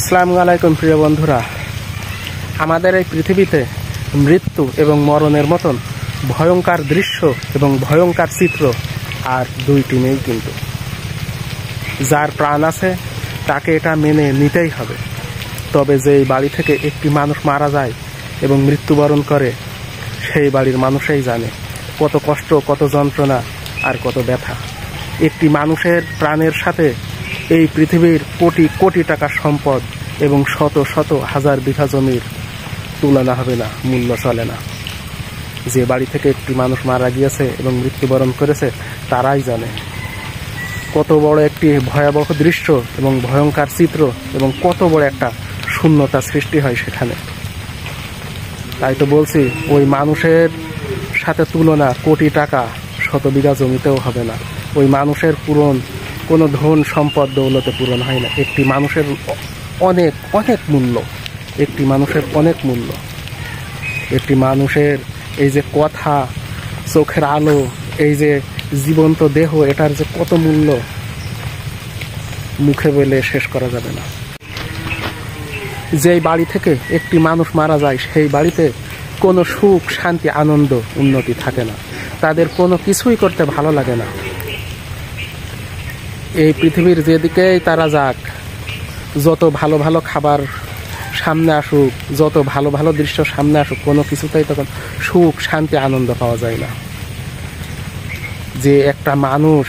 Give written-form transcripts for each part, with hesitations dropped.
আসসালামু আলাইকুম প্রিয় বন্ধুরা, আমাদের এই পৃথিবীতে মৃত্যু এবং মরণের মতন ভয়ঙ্কর দৃশ্য এবং ভয়ঙ্কর চিত্র আর দুইটি নেই। কিন্তু যার প্রাণ আছে তাকে এটা মেনে নিতেই হবে। তবে যেই বাড়ি থেকে একটি মানুষ মারা যায় এবং মৃত্যুবরণ করে, সেই বাড়ির মানুষই জানে কত কষ্ট, কত যন্ত্রণা আর কত ব্যথা। একটি মানুষের প্রাণের সাথে এই পৃথিবীর কোটি কোটি টাকার সম্পদ এবং শত শত হাজার বিঘা জমির তুলনা হবে না, মূল্য চলে না। যে বাড়ি থেকে একটি মানুষ মারা গিয়েছে এবং মৃত্যুবরণ করেছে, তারাই জানে কত বড় একটি ভয়াবহ দৃশ্য এবং ভয়ঙ্কর চিত্র এবং কত বড় একটা শূন্যতা সৃষ্টি হয় সেখানে। তাই তো বলছি, ওই মানুষের সাথে তুলনা কোটি টাকা শত বিঘা জমিতেও হবে না। ওই মানুষের পূরণ কোনো ধন সম্পদ দৌলতে পূরণ হয় না। একটি মানুষের অনেক অনেক মূল্য, একটি মানুষের অনেক মূল্য। একটি মানুষের এই যে কথা, চোখের আলো, এই যে জীবন্ত দেহ, এটার যে কত মূল্য মুখে বলে শেষ করা যাবে না। যেই বাড়ি থেকে একটি মানুষ মারা যায়, সেই বাড়িতে কোনো সুখ, শান্তি, আনন্দ, উন্নতি থাকে না। তাদের কোনো কিছুই করতে ভালো লাগে না। এই পৃথিবীর যেদিকেই তারা যাক, যত ভালো ভালো খাবার সামনে আসুক, যত ভালো ভালো দৃশ্য সামনে আসুক, কোনো কিছুতেই তখন সুখ, শান্তি, আনন্দ পাওয়া যায় না। যে একটা মানুষ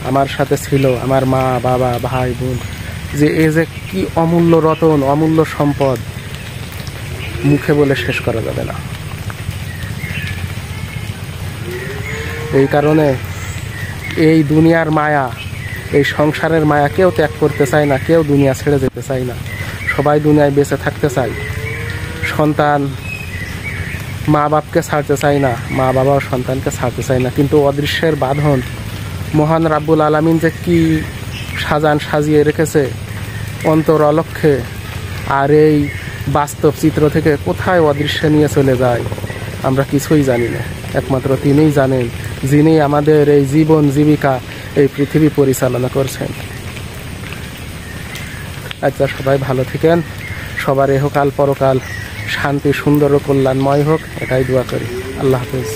আমার সাথে ছিল, আমার মা, বাবা, ভাই, বোন, যে এ যে কি অমূল্য রতন, অমূল্য সম্পদ, মুখে বলে শেষ করা যাবে না। এই কারণে এই দুনিয়ার মায়া, এই সংসারের মায়া কেউ ত্যাগ করতে চায় না, কেউ দুনিয়া ছেড়ে যেতে চায় না। সবাই দুনিয়ায় বেঁচে থাকতে চায়। সন্তান মা বাপকে ছাড়তে চায় না, মা বাবাও সন্তানকে ছাড়তে চায় না। কিন্তু অদৃশ্যের বাঁধন মহান রাব্বুল আলামিন যে কি সাজিয়ে রেখেছে অন্তর অলক্ষে, আর এই বাস্তব চিত্র থেকে কোথায় অদৃশ্যে নিয়ে চলে যায় আমরা কিছুই জানি না। একমাত্র তিনিই জানেন, যিনি আমাদের এই জীবন জীবিকা, এই পৃথিবী পরিচালনা করছেন। আচ্ছা, সবাই ভালো থাকেন, সবার ইহকাল পরকাল শান্তি, সুন্দর ও কল্যাণময় হোক, এটাই দোয়া করি। আল্লাহ হাফেজ।